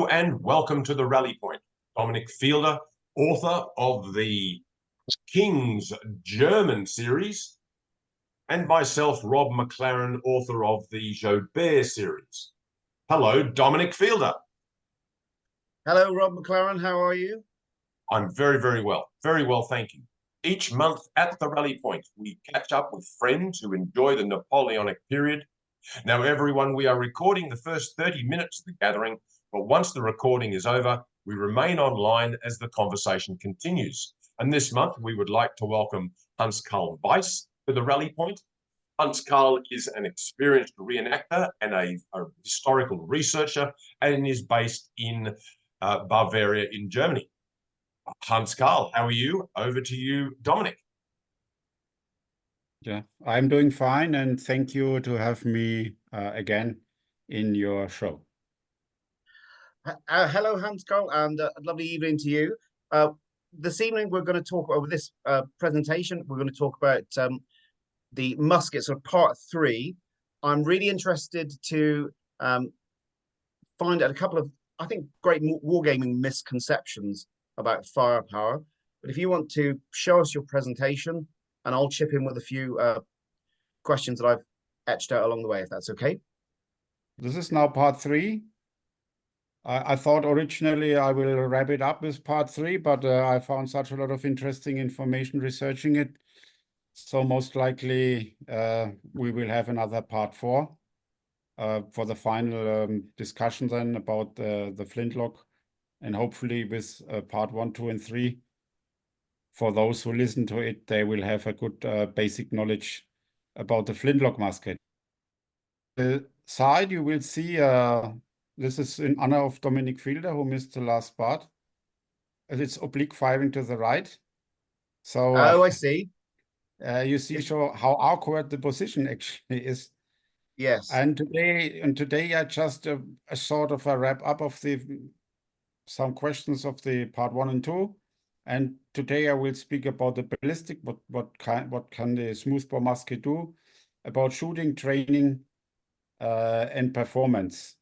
and welcome to the Rally Point. Dominic Fielder, author of the King's German series, and myself, Rob McLaren, author of the Jobert series. Hello, Dominic Fielder. Hello, Rob McLaren. How are you? I'm very, very well. Very well, thank you. Each month at the Rally Point, we catch up with friends who enjoy the Napoleonic period. Now, everyone, we are recording the first 30 minutes of the gathering, but once the recording is over, we remain online as the conversation continues. And this month, we would like to welcome Hans-Carl Weiss to the Rally Point. Hans-Carl is an experienced reenactor and a historical researcher and is based in Bavaria in Germany. Hans-Carl, how are you? Over to you, Dominic. Yeah, I'm doing fine, and thank you to have me again in your show. Hello, Hans-Carl, and a lovely evening to you. This evening, we're going to talk over this presentation. We're going to talk about the muskets, or part 3. I'm really interested to find out a couple of, I think, great wargaming misconceptions about firepower. But if you want to show us your presentation, and I'll chip in with a few questions that I've etched out along the way, if that's okay. This is now part 3. I thought originally I will wrap it up with part 3, but I found such a lot of interesting information researching it. So most likely we will have another part 4 for the final discussion then about the flintlock, and hopefully with part 1, 2, and 3. For those who listen to it, they will have a good basic knowledge about the flintlock musket. The side you will see, this is in honor of Dominic Fielder, who missed the last part. It's oblique firing to the right. So I see. You see how awkward the position actually is. Yes. And today I just a sort of a wrap up of some questions of the part 1 and 2. And today I will speak about the ballistic, what can the smoothbore musket do, about shooting, training, and performance.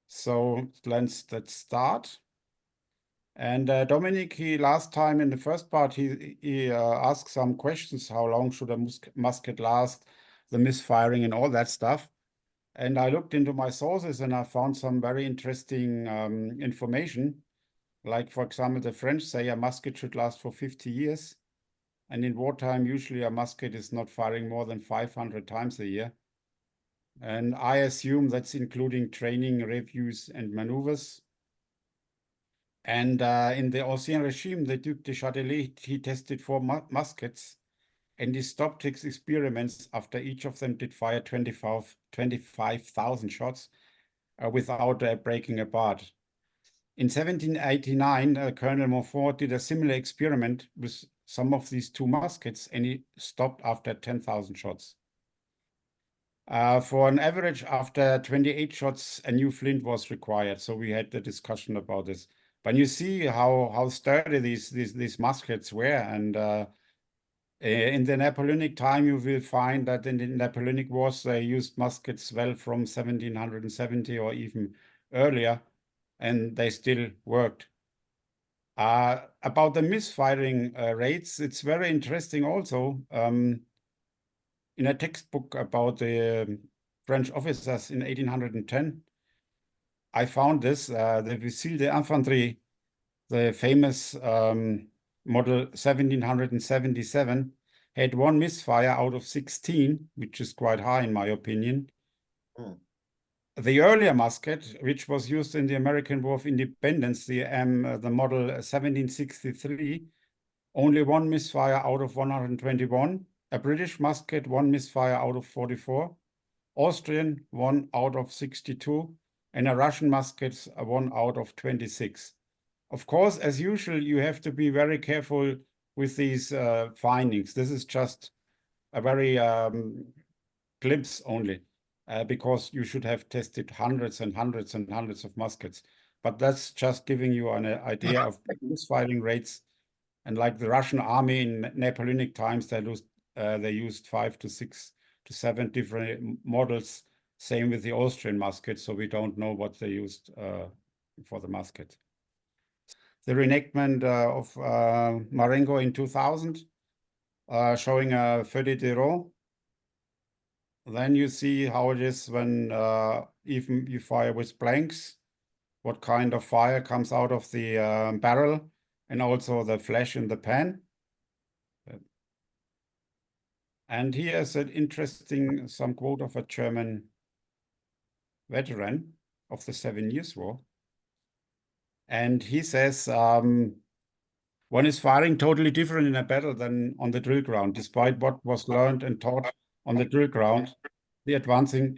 So let's start. And Dominic, last time in the first part, he asked some questions. How long should a musket last, the misfiring and all that stuff. And I looked into my sources and I found some very interesting information. Like, for example, the French say a musket should last for 50 years. And in wartime, usually a musket is not firing more than 500 times a year. And I assume that's including training, reviews, and maneuvers. And in the Ancien regime, the Duc de Châtelet, he tested 4 muskets, and he stopped his experiments after each of them did fire 25,000 shots without breaking apart. In 1789, Colonel Montfort did a similar experiment with some of these 2 muskets, and he stopped after 10,000 shots. For an average, after 28 shots, a new flint was required. So we had the discussion about this. But you see how sturdy these muskets were. And in the Napoleonic time, you will find that in the Napoleonic Wars, they used muskets well from 1770 or even earlier, and they still worked. About the misfiring rates, it's very interesting also. In a textbook about the French officers in 1810, I found this, the Fusil d'Infanterie, the famous model 1777, had 1 misfire out of 16, which is quite high in my opinion. The earlier musket, which was used in the American War of Independence, the model 1763, only 1 misfire out of 121. A British musket, 1 misfire out of 44. Austrian, 1 out of 62. And a Russian musket, 1 out of 26. Of course, as usual, you have to be very careful with these findings. This is just a very glimpse only, because you should have tested hundreds and hundreds and hundreds of muskets. But that's just giving you an idea of misfiring rates. And like the Russian army in Napoleonic times, they used 5 to 6 to 7 different models Same with the Austrian musket, so we don't know what they used for the musket. The reenactment of Marengo in 2000, showing a 30-0. Then you see how it is when even you fire with blanks, what kind of fire comes out of the barrel, and also the flash in the pan. And here is an interesting, some quote of a German veteran of the 7 Years' War. And he says, one is firing totally different in a battle than on the drill ground. Despite what was learned and taught on the drill ground, the advancing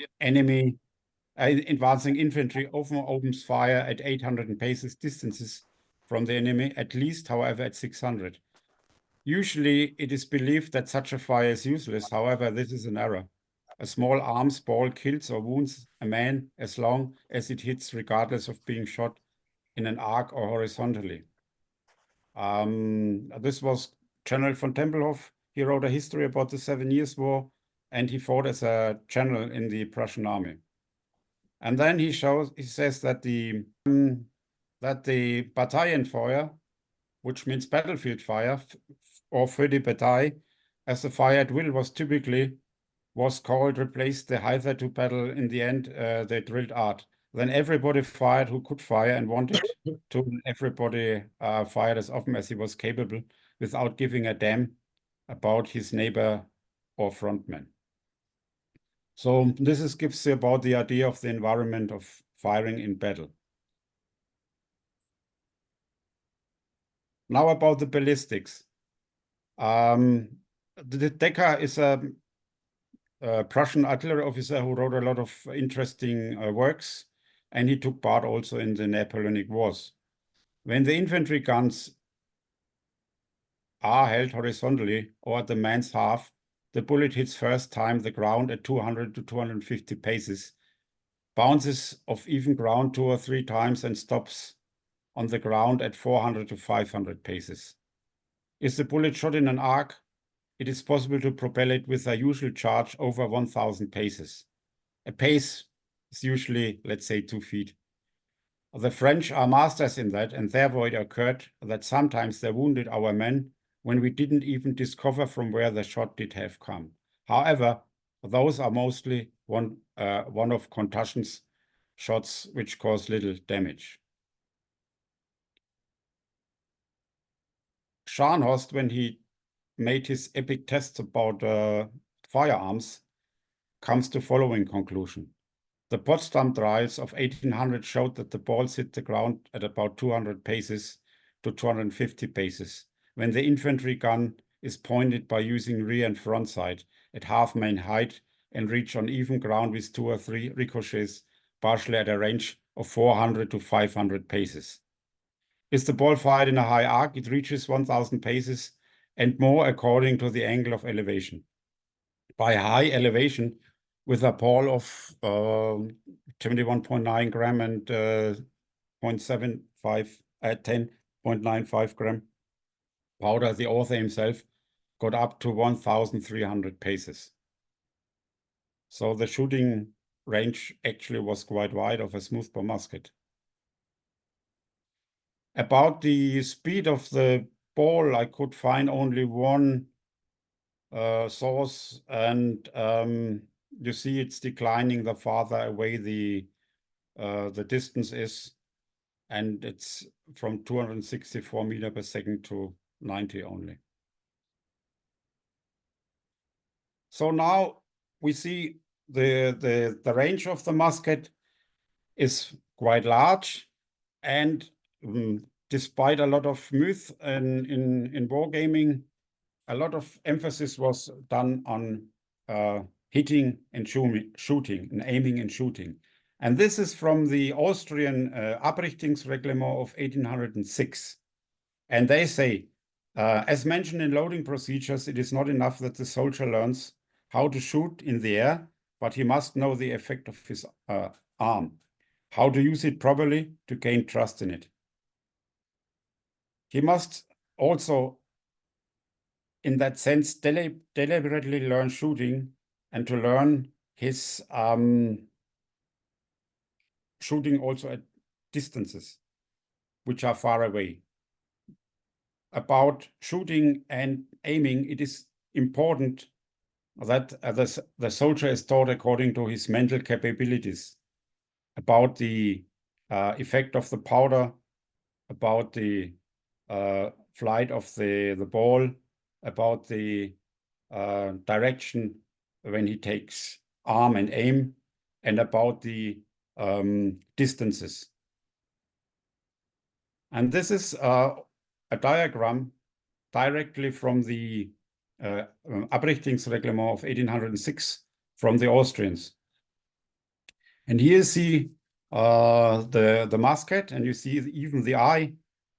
infantry often opens fire at 800 paces distances from the enemy, at least, however, at 600. Usually, it is believed that such a fire is useless. However, this is an error. A small arms ball kills or wounds a man as long as it hits, regardless of being shot in an arc or horizontally. This was General von Tempelhof. He wrote a history about the 7 Years' War, and he fought as a general in the Prussian army. And then he says that the battalion fire, which means battlefield fire, or Feuille bataille, as the fire at will was called, replaced the hither to battle. In the end, they drilled art. Then everybody fired who could fire and wanted to. Everybody fired as often as he was capable without giving a damn about his neighbor or frontman. So this gives you about the idea of the environment of firing in battle. Now about the ballistics. The Decker is a Prussian artillery officer who wrote a lot of interesting works, and he took part also in the Napoleonic Wars. When the infantry guns are held horizontally or at the man's half, the bullet hits first time the ground at 200 to 250 paces, bounces off even ground 2 or 3 times, and stops on the ground at 400 to 500 paces. Is the bullet shot in an arc, it is possible to propel it with a usual charge over 1,000 paces. A pace is usually, let's say, 2 feet. The French are masters in that, and therefore it occurred that sometimes they wounded our men when we didn't even discover from where the shot did have come. However, those are mostly one-off contusions shots which cause little damage. Scharnhorst, when he made his epic tests about firearms, comes to following conclusion. The Potsdam trials of 1800 showed that the balls hit the ground at about 200 paces to 250 paces, when the infantry gun is pointed by using rear and front sight at half main height and reach on even ground with 2 or 3 ricochets, partially at a range of 400 to 500 paces. Is the ball fired in a high arc, it reaches 1,000 paces and more according to the angle of elevation. By high elevation, with a ball of 21.9 gram and 10.95 gram powder, the author himself got up to 1,300 paces. So the shooting range actually was quite wide of a smoothbore musket. About the speed of the ball, I could find only one source, and you see it's declining the farther away the distance is, and it's from 264 meters per second to 90 only. So now we see the range of the musket is quite large, and despite a lot of myth in wargaming, a lot of emphasis was done on hitting and shooting, and aiming and shooting. And this is from the Austrian Abrichtungsreglement of 1806. And they say, as mentioned in loading procedures, it is not enough that the soldier learns how to shoot in the air, but he must know the effect of his arm, how to use it properly to gain trust in it. He must also, in that sense, deliberately learn shooting and to learn his shooting also at distances which are far away. About shooting and aiming, it is important that the soldier is taught according to his mental capabilities, about the effect of the powder, about the flight of the ball, about the direction when he takes arm and aim, and about the distances. And this is a diagram directly from the Abrichtungsreglement of 1806 from the Austrians. And here you see the musket, and you see even the eye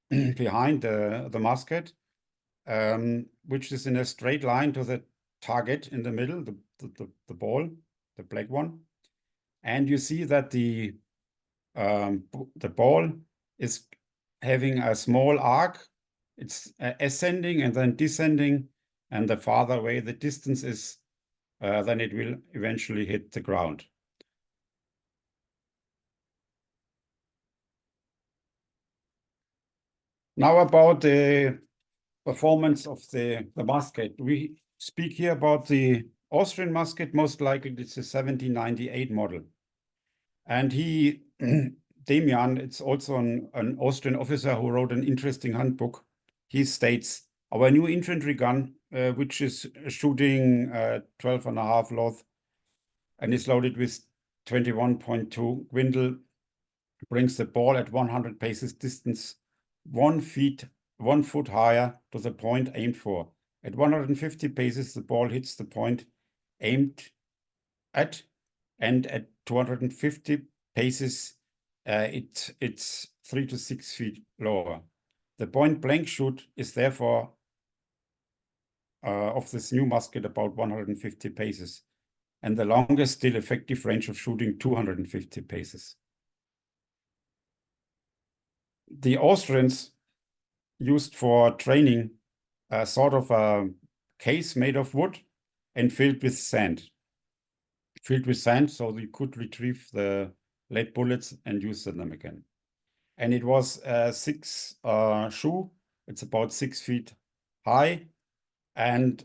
behind the musket, which is in a straight line to the target in the middle, the ball, the black one. And you see that the ball is having a small arc. It's ascending and then descending, and the farther away the distance is, then it will eventually hit the ground. Now about the performance of the musket. We speak here about the Austrian musket. Most likely it's a 1798 model. And he, Damian, it's also an Austrian officer who wrote an interesting handbook. He states, our new infantry gun, which is shooting 12.5 Loth and is loaded with 21.2 Gwindel, brings the ball at 100 paces distance 1 foot higher to the point aimed for. At 150 paces, the ball hits the point aimed at, and at 250 paces, it's 3 to 6 feet lower. The point blank shoot is therefore of this new musket about 150 paces, and the longest still effective range of shooting 250 paces. The Austrians used for training a sort of a case made of wood and filled with sand. Filled with sand so you could retrieve the lead bullets and use them again. And it was a 6 shoe. It's about 6 feet high, and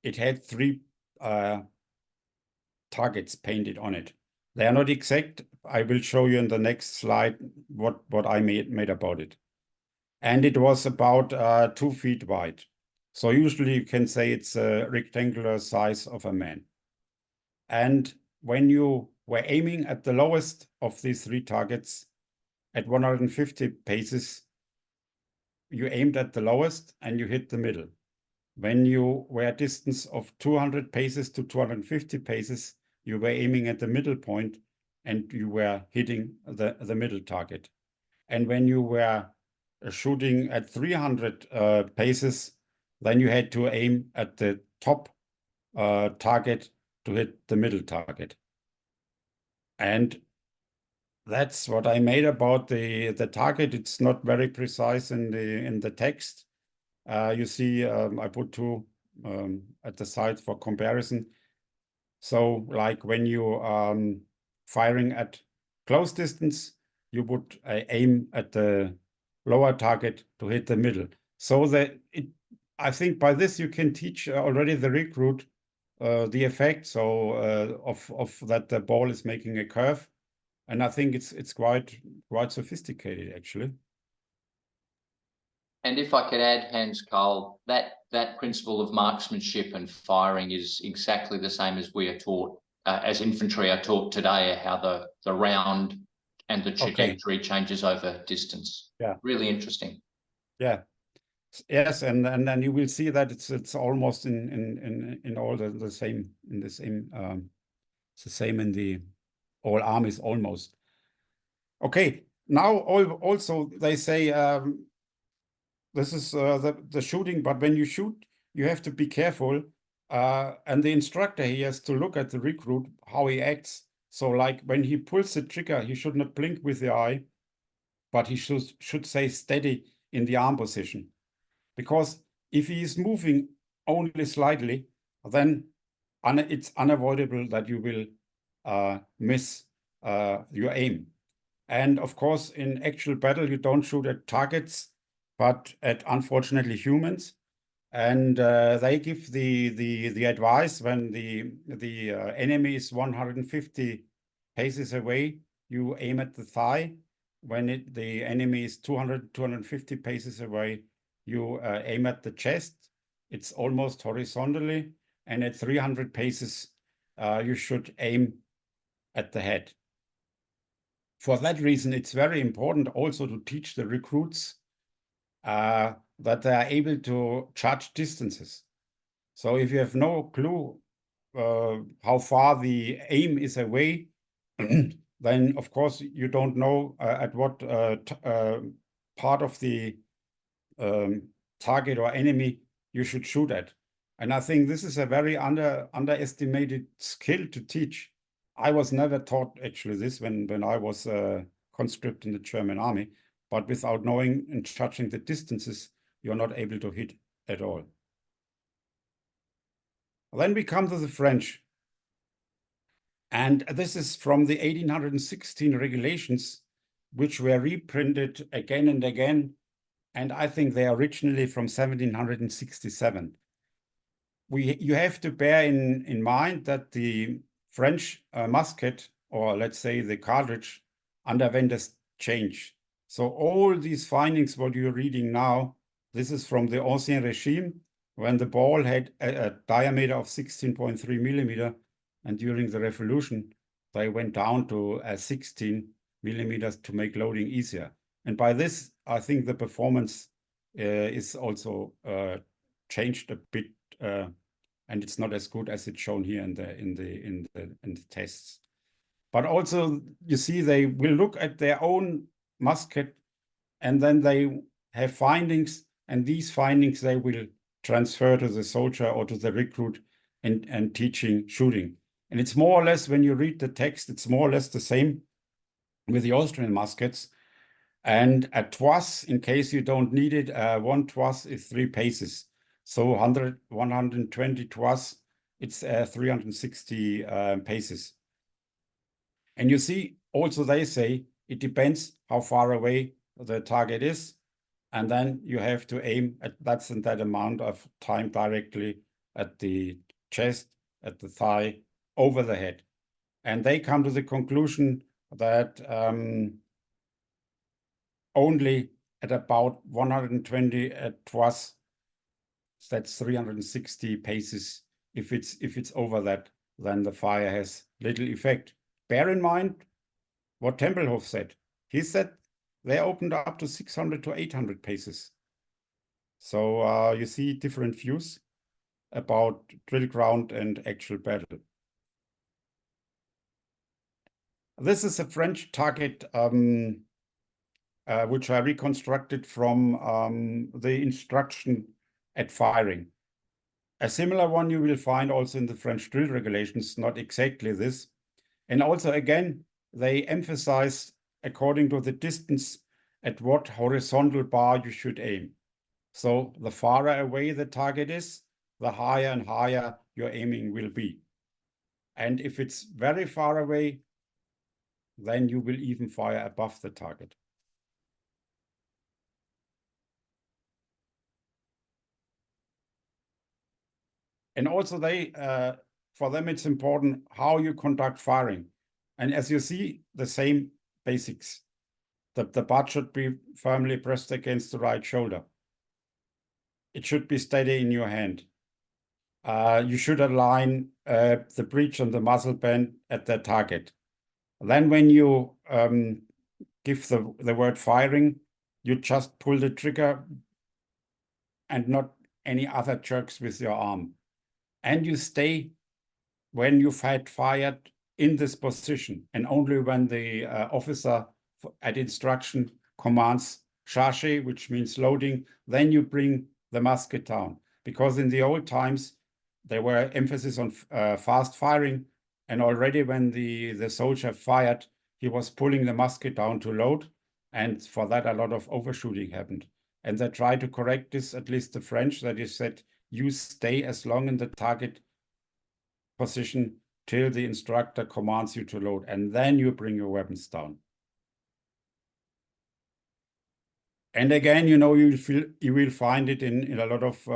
it had 3 targets painted on it. They are not exact. I will show you in the next slide what I made about it. And it was about 2 feet wide. So usually you can say it's a rectangular size of a man. And when you were aiming at the lowest of these 3 targets at 150 paces, you aimed at the lowest and you hit the middle. When you were a distance of 200 paces to 250 paces, you were aiming at the middle point and you were hitting the middle target. And when you were shooting at 300 paces, then you had to aim at the top target to hit the middle target. And that's what I made about the target. It's not very precise in the text. You see, I put 2 at the side for comparison. So like when you firing at close distance, you would aim at the lower target to hit the middle. So that I think by this you can teach already the recruit the effect of that the ball is making a curve, and I think it's quite sophisticated actually. And if I could add, Hans Karl, that principle of marksmanship and firing is exactly the same as we are taught, as infantry are taught today, how the round and the trajectory changes over distance. Yeah, really interesting. Yeah, yes, and then you will see that it's almost in all the same it's the same in the all armies almost. Okay, now also they say this is the shooting, but when you shoot, you have to be careful. And the instructor, he has to look at the recruit, how he acts. So like when he pulls the trigger, he should not blink with the eye, but he should stay steady in the arm position. Because if he is moving only slightly, then it's unavoidable that you will miss your aim. And of course, in actual battle, you don't shoot at targets, but at, unfortunately, humans. And they give the advice when the enemy is 150 paces away, you aim at the thigh. When the enemy is 250 paces away, you aim at the chest. It's almost horizontally. And at 300 paces, you should aim at the head. For that reason, it's very important also to teach the recruits that they are able to judge distances. So if you have no clue how far the aim is away, then of course you don't know at what part of the target or enemy you should shoot at. And I think this is a very underestimated skill to teach. I was never taught actually this when I was a conscript in the German army, but without knowing and judging the distances, you're not able to hit at all. Then we come to the French. And this is from the 1816 regulations, which were reprinted again and again. And I think they are originally from 1767. You have to bear in mind that the French musket, or let's say the cartridge, underwent a change. So all these findings, what you're reading now, this is from the Ancien Regime, when the ball had a diameter of 16.3 millimeter, and during the Revolution, they went down to 16 millimeters to make loading easier. And by this, I think the performance is also changed a bit, and it's not as good as it's shown here in the tests. But also, you see, they will look at their own musket, and then they have findings, and these findings they will transfer to the soldier or to the recruit and teaching shooting. And it's more or less, when you read the text, it's more or less the same with the Austrian muskets. And a toise, in case you don't need it, one toise is 3 paces. So 120 toise, it's 360 paces. And you see, also they say it depends how far away the target is. And then you have to aim at that amount of time directly at the chest, at the thigh, over the head. And they come to the conclusion that only at about 120 toise, that's 360 paces. If it's over that, then the fire has little effect. Bear in mind what Tempelhof said. He said they opened up to 600 to 800 paces. So you see different views about drill ground and actual battle. This is a French target which I reconstructed from the instruction at firing. A similar one you will find also in the French drill regulations, not exactly this. And also, again, they emphasize according to the distance at what horizontal bar you should aim. So the farther away the target is, the higher and higher your aiming will be. And if it's very far away, then you will even fire above the target. And also for them, it's important how you conduct firing. And as you see, the same basics. The butt should be firmly pressed against the right shoulder. It should be steady in your hand. You should align the breech and the muzzle band at the target. Then when you give the word firing, you just pull the trigger and not any other jerks with your arm. And you stay when you've had fired in this position, and only when the officer at instruction commands charge, which means loading, then you bring the musket down. Because in the old times, there were emphasis on fast firing, and already when the soldier fired, he was pulling the musket down to load, and for that a lot of overshooting happened. And they tried to correct this, at least the French, that is said, you stay as long in the target position till the instructor commands you to load, and then you bring your weapons down. And again, you know, you will find it in a lot of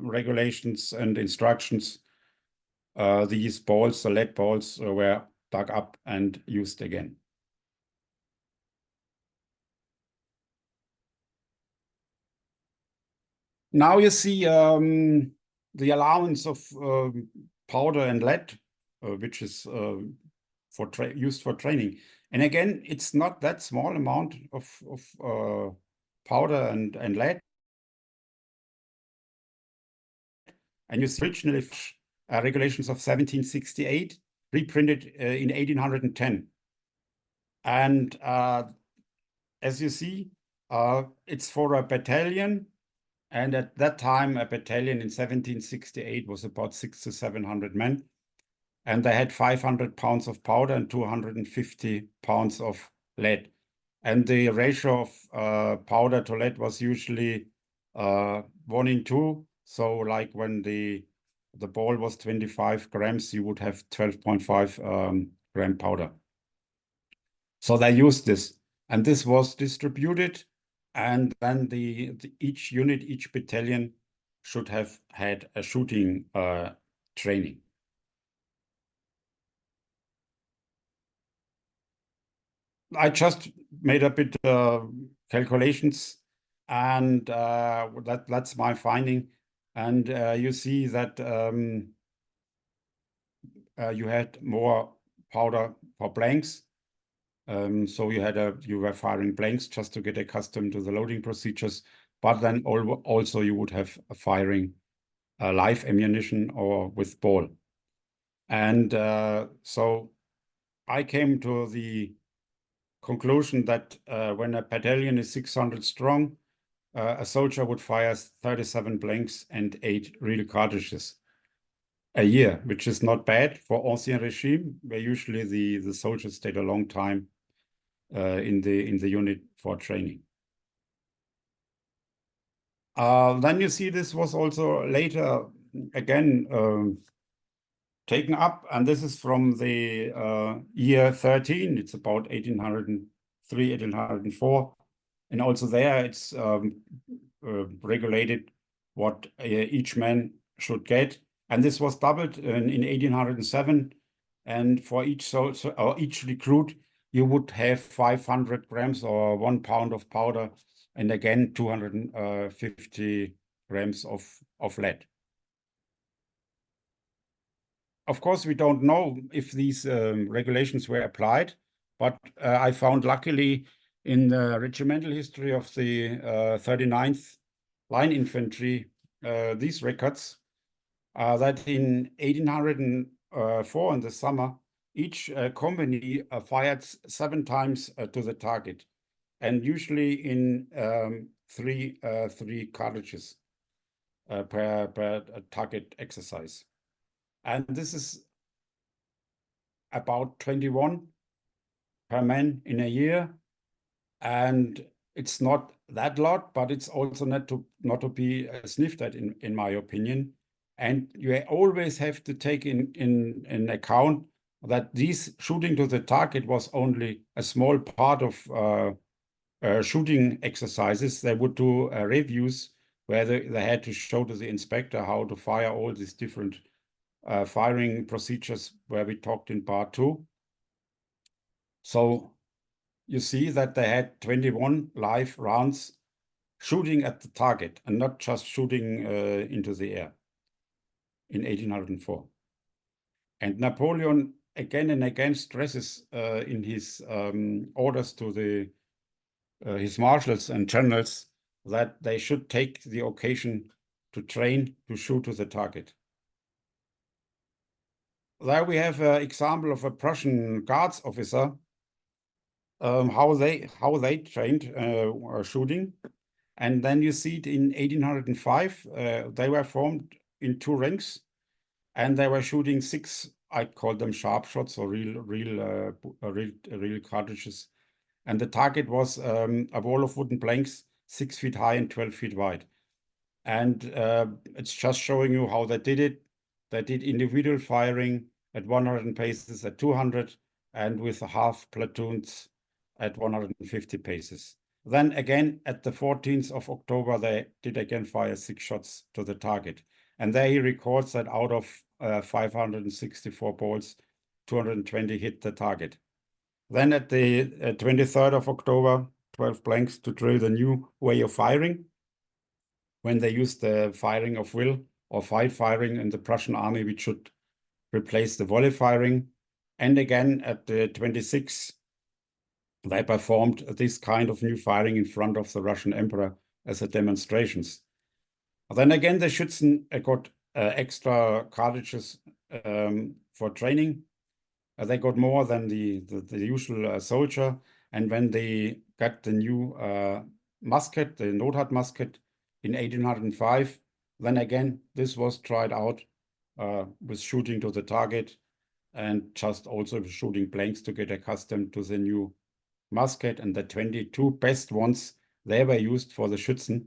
regulations and instructions. These balls, the lead balls, were dug up and used again. Now you see the allowance of powder and lead, which is used for training. And again, it's not that small amount of powder and lead. And you see originally regulations of 1768, reprinted in 1810. And as you see, it's for a battalion. And at that time, a battalion in 1768 was about 600 to 700 men. And they had 500 pounds of powder and 250 pounds of lead. And the ratio of powder to lead was usually 1:2. So like when the ball was 25 grams, you would have 12.5 gram powder. So they used this, and this was distributed. And then each unit, each battalion should have had a shooting training. I just made a bit calculations, and that's my finding. And you see that you had more powder for blanks. So you were firing blanks just to get accustomed to the loading procedures, but then also you would have firing live ammunition or with ball. And so I came to the conclusion that when a battalion is 600 strong, a soldier would fire 37 blanks and 8 real cartridges a year, which is not bad for Ancien Regime, where usually the soldiers stayed a long time in the unit for training. Then you see this was also later again taken up, and this is from the year 13. It's about 1803, 1804, and also there it's regulated what each man should get, and this was doubled in 1807. And for each soldier or each recruit, you would have 500 grams or 1 pound of powder, and again 250 grams of lead. Of course, we don't know if these regulations were applied, but I found luckily in the regimental history of the 39th Line Infantry these records that in 1804 in the summer, each company fired 7 times to the target, and usually in three cartridges per target exercise. And this is about 21 per man in a year. And it's not that lot, but it's also not to be sniffed at, in my opinion. And you always have to take in account that this shooting to the target was only a small part of shooting exercises. They would do reviews where they had to show to the inspector how to fire all these different firing procedures where we talked in part 2. So you see that they had 21 live rounds shooting at the target and not just shooting into the air in 1804. And Napoleon again and again stresses in his orders to his marshals and generals that they should take the occasion to train to shoot to the target. There we have an example of a Prussian guards officer, how they trained shooting. And then you see it in 1805, they were formed in 2 ranks, and they were shooting 6, I call them sharp shots or real cartridges. And the target was a wall of wooden planks, 6 feet high and 12 feet wide. And it's just showing you how they did it. They did individual firing at 100 paces, at 200, and with half platoons at 150 paces. Then again, at the 14th of October, they did again fire 6 shots to the target. And there he records that out of 564 balls, 220 hit the target. Then at the 23rd of October, 12 blanks to drill the new way of firing, when they used the firing of will or fight firing in the Prussian army, which should replace the volley firing. And again, at the 26th, they performed this kind of new firing in front of the Russian emperor as a demonstrations. Then again, the Schützen got extra cartridges for training. They got more than the usual soldier. And when they got the new musket, the Nothart musket in 1805, then again, this was tried out with shooting to the target and just also shooting blanks to get accustomed to the new musket. And the 22 best ones, they were used for the Schützen,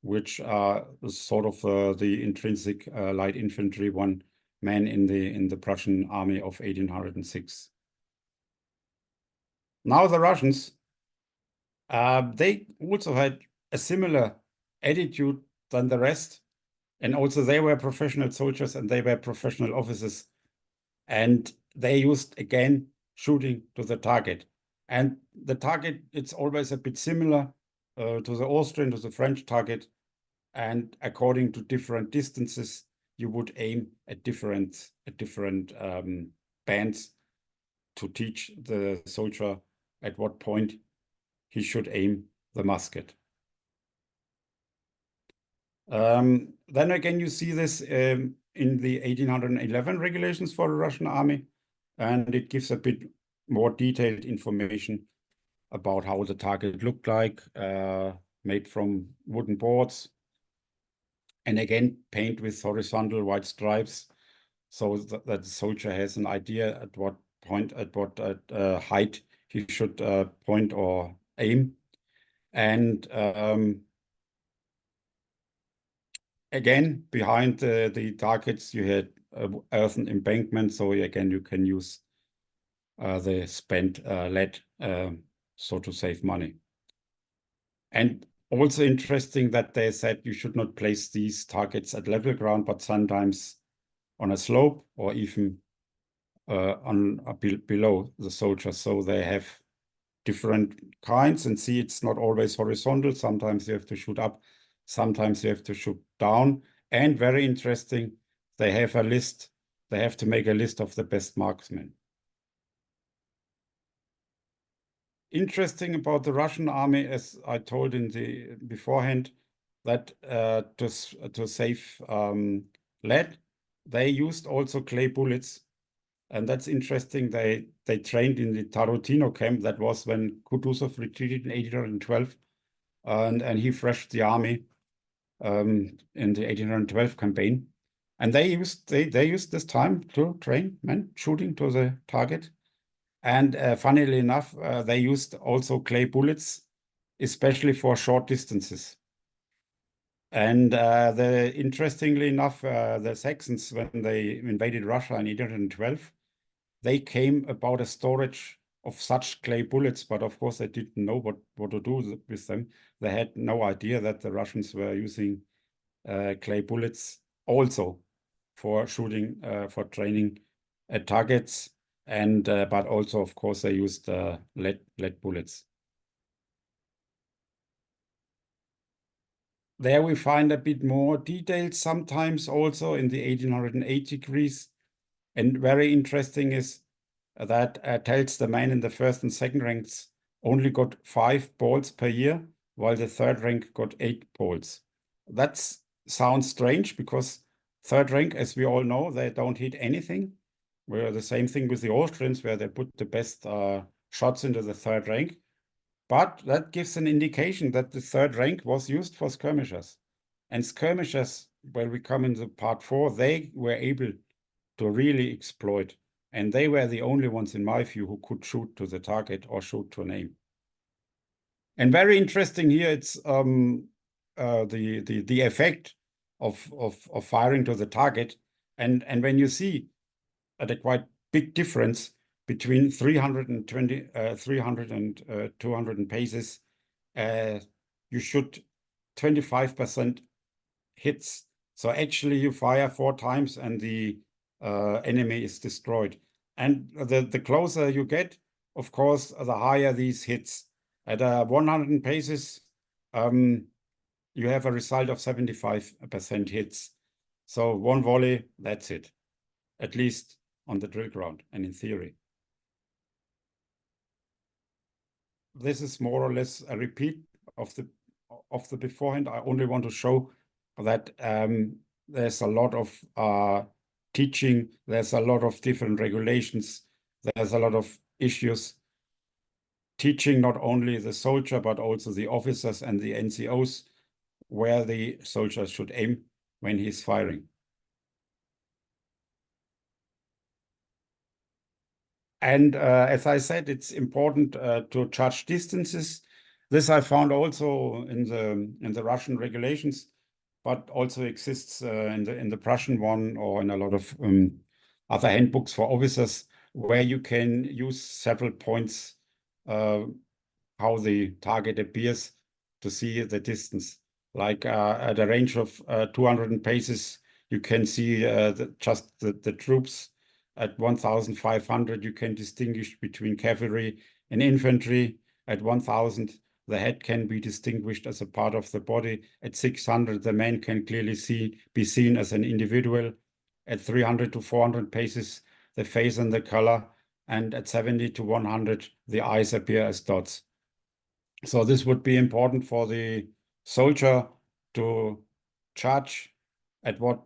which are sort of the intrinsic light infantry one man in the Prussian army of 1806. Now the Russians, they also had a similar attitude than the rest. And also they were professional soldiers and they were professional officers. And they used, again, shooting to the target. And the target, it's always a bit similar to the Austrian, to the French target. And according to different distances, you would aim at different bands to teach the soldier at what point he should aim the musket. Then again, you see this in the 1811 regulations for the Russian army, and it gives a bit more detailed information about how the target looked like, made from wooden boards, and again, paint with horizontal white stripes, so that the soldier has an idea at what point, at what height he should point or aim. And again, behind the targets, you had earthen embankment. So again, you can use the spent lead so to save money. And also interesting that they said you should not place these targets at level ground, but sometimes on a slope or even below the soldiers. So they have different kinds, and see, it's not always horizontal. Sometimes you have to shoot up, sometimes you have to shoot down. And very interesting, they have a list. They have to make a list of the best marksmen. Interesting about the Russian army, as I told in the beforehand, that to save lead, they used also clay bullets. And that's interesting. They trained in the Tarutino camp. That was when Kutuzov retreated in 1812, and he freshed the army in the 1812 campaign. And they used this time to train men shooting to the target. And funnily enough, they used also clay bullets, especially for short distances. And interestingly enough, the Saxons, when they invaded Russia in 1812, they came about a storage of such clay bullets, but of course they didn't know what to do with them. They had no idea that the Russians were using clay bullets also for shooting, for training at targets, and but also, of course, they used lead bullets. There we find a bit more details sometimes also in the 1808 degrees. And very interesting is that tells the man in the first and second ranks only got 5 balls per year, while the third rank got 8 balls. That sounds strange because third rank, as we all know, they don't hit anything. Where the same thing with the Austrians, where they put the best shots into the third rank. But that gives an indication that the third rank was used for skirmishers. And skirmishers, when we come into part 4, they were able to really exploit. And they were the only ones, in my view, who could shoot to the target or shoot to an aim. And very interesting here, it's the effect of firing to the target. And when you see at a quite big difference between 300 and 200 paces. You shoot 25% hits. So actually you fire 4 times and the enemy is destroyed. And the closer you get, of course, the higher these hits. At 100 paces, you have a result of 75% hits. So 1 volley, that's it, at least on the drill ground and in theory. This is more or less a repeat of the beforehand. I only want to show that there's a lot of teaching, there's a lot of different regulations, there's a lot of issues. Teaching not only the soldier, but also the officers and the NCOs where the soldier should aim when he's firing. And as I said, it's important to judge distances. This I found also in the Russian regulations, but also exists in the Prussian one or in a lot of other handbooks for officers, where you can use several points how the target appears to see the distance. Like at a range of 200 paces, you can see just the troops. At 1,500, you can distinguish between cavalry and infantry. At 1,000, the head can be distinguished as a part of the body. At 600, the man can clearly be seen as an individual. At 300 to 400 paces, the face and the color. And at 70 to 100, the eyes appear as dots. So this would be important for the soldier to judge at what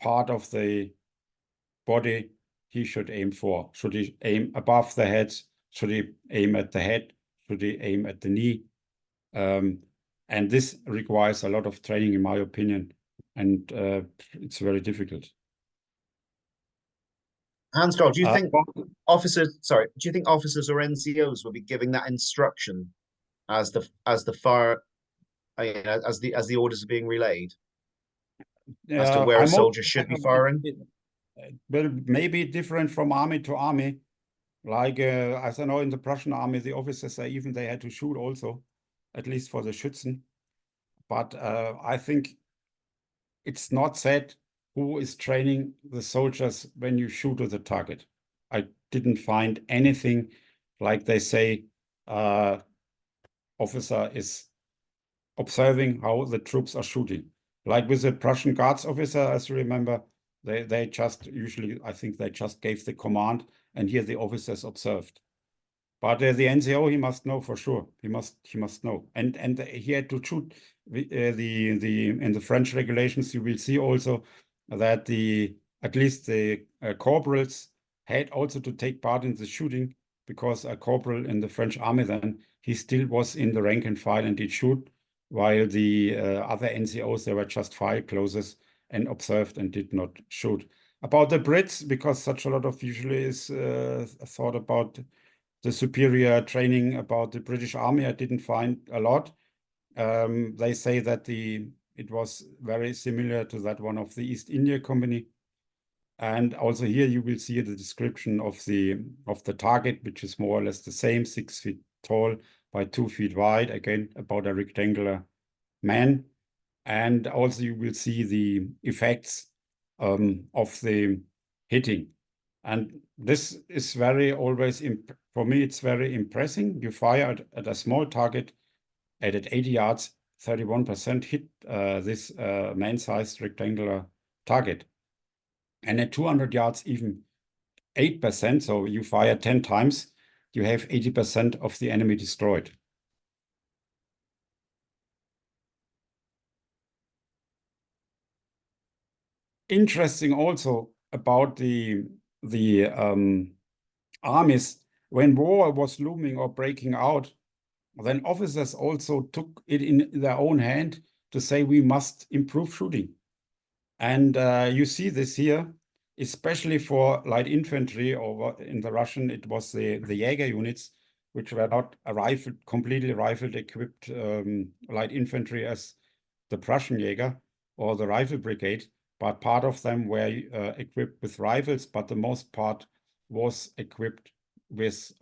part of the body he should aim for. Should he aim above the head? Should he aim at the head? Should he aim at the knee? And this requires a lot of training, in my opinion, and it's very difficult. Hans-Carl, do you think officers? Sorry, do you think officers or NCOs will be giving that instruction as the fire, as the orders are being relayed, as to where a soldier should be firing? Well, maybe different from army to army. Like as I know, in the Prussian army, the officers they had to shoot also, at least for the Schützen. But I think it's not said who is training the soldiers when you shoot at the target. I didn't find anything like they say officer is observing how the troops are shooting. Like with the Prussian Guards officer, as you remember, they just usually, I think they just gave the command, and here the officers observed. But the NCO, he must know for sure. He must know, and he had to shoot. In the French regulations, you will see also that at least the corporals had also to take part in the shooting, because a corporal in the French army then he still was in the rank and file and did shoot, while the other NCOs, they were just file closers and observed and did not shoot. About the Brits, because such a lot of usually is thought about the superior training about the British Army, I didn't find a lot. They say that it was very similar to that one of the East India Company. And also here you will see the description of the target, which is more or less the same, 6 feet tall by 2 feet wide, again about a rectangular man. And also you will see the effects of the hitting. And this is for me, it's very impressive. You fire at a small target, at 80 yards, 31% hit this man-sized rectangular target. And at 200 yards, even 8%. So you fire 10 times, you have 80% of the enemy destroyed. Interesting also about the armies, when war was looming or breaking out, then officers also took it in their own hand to say we must improve shooting. And you see this here, especially for light infantry, or in the Russian, it was the Jäger units, which were not completely rifle equipped light infantry as the Prussian Jäger or the rifle brigade. but part of them were equipped with rifles, but the most part was equipped with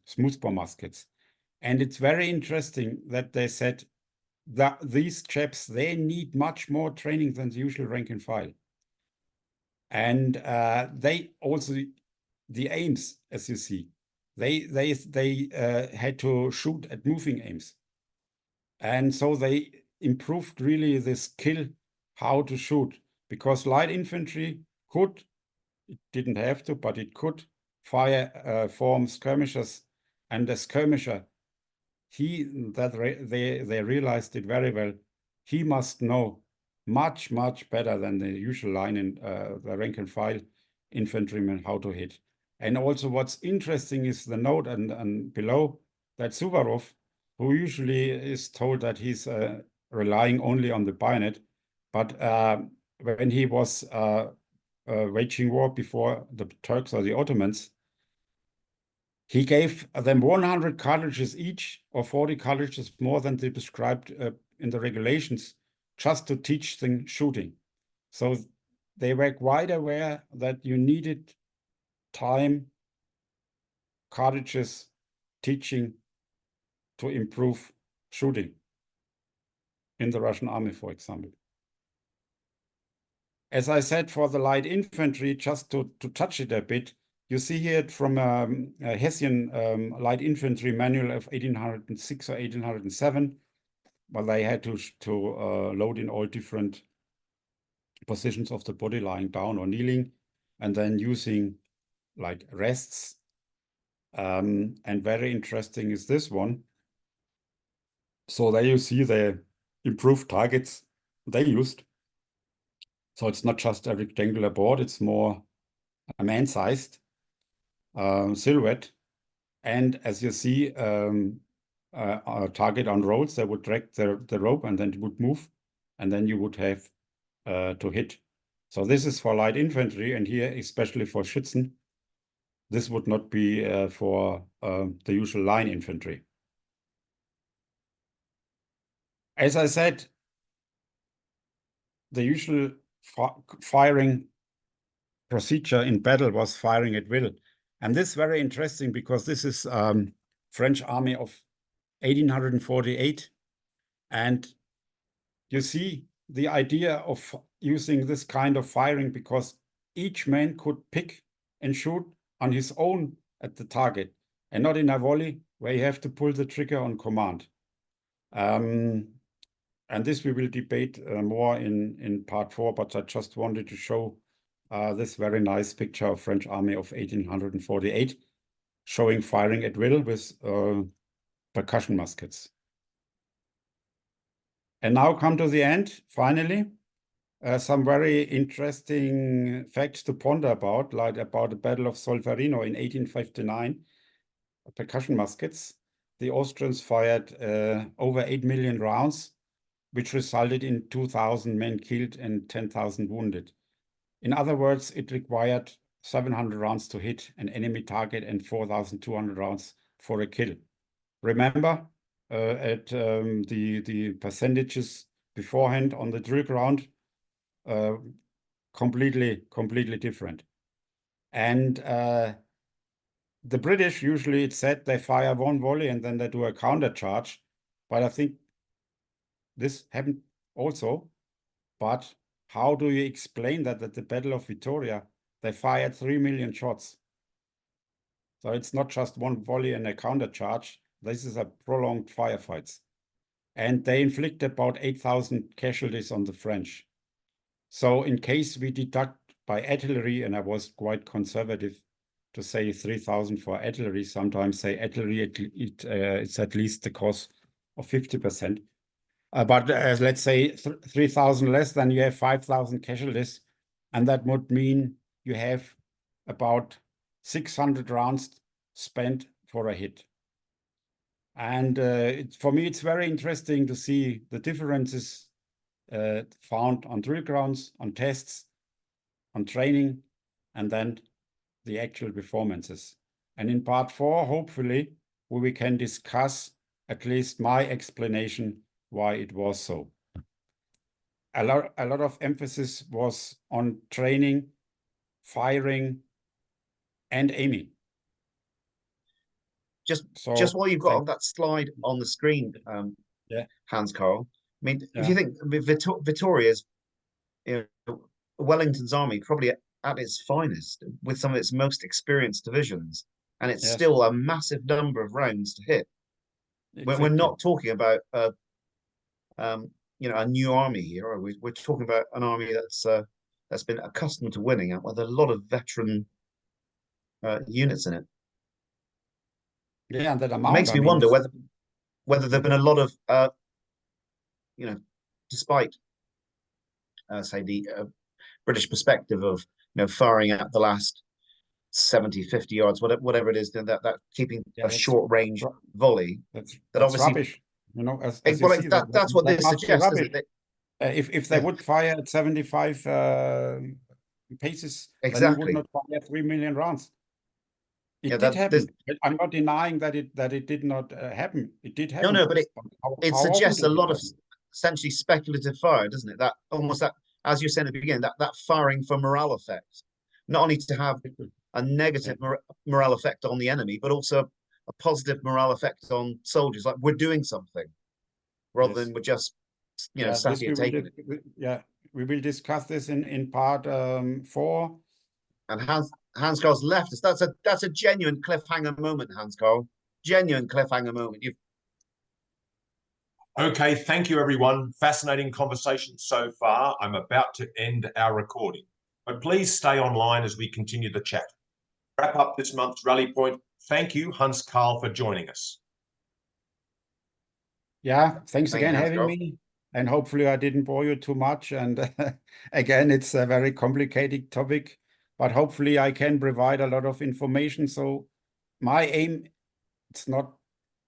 smoothbore muskets. And it's very interesting that they said that these chaps, they need much more training than the usual rank and file. And they also, the aims, as you see, they had to shoot at moving aims. And so they improved really the skill how to shoot, because light infantry could, it didn't have to, but it could fire form skirmishers, and the skirmisher, they realized it very well. He must know much better than the usual line in the rank and file infantryman how to hit. And also what's interesting is the note and below that Suvarov, who usually is told that he's relying only on the bayonet, but when he was waging war before the Turks or the Ottomans, he gave them 100 cartridges each, or 40 cartridges more than they prescribed in the regulations, just to teach them shooting. So they were quite aware that you needed time, cartridges, teaching to improve shooting in the Russian army, for example. As I said, for the light infantry, just to touch it a bit, you see here from a Hessian light infantry manual of 1806 or 1807, well, they had to load in all different positions of the body, lying down or kneeling, and then using like rests. And very interesting is this one. So there you see the improved targets they used. So it's not just a rectangular board, it's more a man-sized silhouette. And as you see, a target unrolls, they would drag the rope and then it would move, and then you would have to hit. So this is for light infantry, and here, especially for Schützen, this would not be for the usual line infantry. As I said, the usual firing procedure in battle was firing at will. And this is very interesting because this is French army of 1848. And you see the idea of using this kind of firing because each man could pick and shoot on his own at the target and not in a volley where you have to pull the trigger on command. And this we will debate more in part 4, but I just wanted to show this very nice picture of French army of 1848, showing firing at will with percussion muskets. And now come to the end, finally, some very interesting facts to ponder about, like about the Battle of Solferino in 1859, percussion muskets. The Austrians fired over 8 million rounds, which resulted in 2,000 men killed and 10,000 wounded. In other words, it required 700 rounds to hit an enemy target and 4,200 rounds for a kill. Remember at the percentages beforehand on the drill ground, completely different. And the British, usually it's said they fire one volley and then they do a counter charge. But I think this happened also. But how do you explain that at the Battle of Vittoria, they fired 3 million shots? So it's not just one volley and a counter charge. This is a prolonged firefights. And they inflict about 8,000 casualties on the French. So in case we deduct by artillery, and I was quite conservative to say 3,000 for artillery, sometimes say artillery, it's at least the cost of 50%. But let's say 3,000 less, then you have 5,000 casualties. And that would mean you have about 600 rounds spent for a hit. And for me, it's very interesting to see the differences found on drill grounds, on tests, on training, and then the actual performances. And in part 4, hopefully, we can discuss at least my explanation why it was so. a lot of emphasis was on training, firing, and aiming. Just So while you've got on that slide on the screen, Yeah. Hans Carl. I mean, if Yeah. you think Victoria's, you know, Wellington's army probably at its finest, with some of its most experienced divisions, and it's Yes. still a massive number of rounds to hit. We're Exactly. not talking about you know, a new army here, are we? We're talking about an army that's been accustomed to winning, with a lot of veteran units in it. Yeah, and that It amount, makes I me mean, wonder it's- whether there've been a lot of you know, despite say the British perspective of, you know, firing at the last 70, 50 yards, whatever it is, that keeping Yeah, a that's short range ru- volley. that's That obviously, rubbish. You know, as you well, see, that's what that this must be suggests, rubbish. isn't it? If they Yeah. would fire at 75 paces, then you would Exactly. not fire 3 million rounds. It Yeah, did that happen. I'm not denying that it did not happen. It did happen. no, but it How it often suggests a did it lot of happen? essentially speculative fire, doesn't it? That almost that, as you said at the beginning, that firing for morale effect, not only to have a negative morale effect on the enemy, but also a positive morale effect on soldiers. Like, we're doing something, rather Yes. than we're just, you know, Yeah, sat this here we will taking it. yeah, we will discuss this in part 4. And Hans Carl's left us. That's a genuine cliffhanger moment, Hans Carl. Genuine cliffhanger moment. You've Okay, thank you, everyone. Fascinating conversation so far. I'm about to end our recording, but please stay online as we continue the chat. Wrap up this month's Rally Point. Thank you, Hans Carl, for joining us. Yeah, thanks Thank you, again Hans having Carl. me. And hopefully I didn't bore you too much. And again, it's a very complicated topic, but hopefully I can provide a lot of information. So my aim, it's not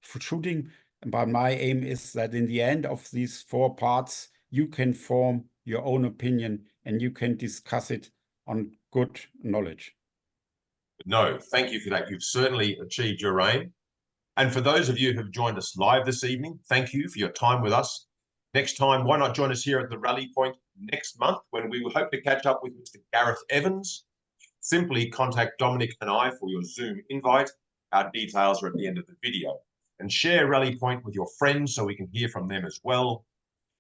for shooting, but my aim is that in the end of these 4 parts, you can form your own opinion and you can discuss it on good knowledge. No, thank you for that. You've certainly achieved your aim. And for those of you who have joined us live this evening, thank you for your time with us. Next time, why not join us here at the Rally Point next month, when we will hope to catch up with Mr. Gareth Evans. Simply contact Dominic and I for your Zoom invite. Our details are at the end of the video. And share Rally Point with your friends so we can hear from them as well.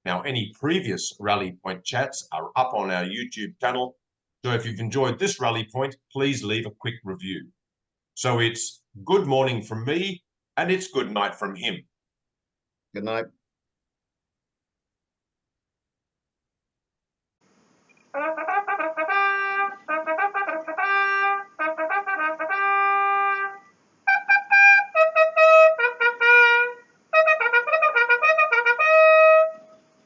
Now, any previous Rally Point chats are up on our YouTube channel. So if you've enjoyed this Rally Point, please leave a quick review. So it's good morning from me, and it's good night from him. Good night.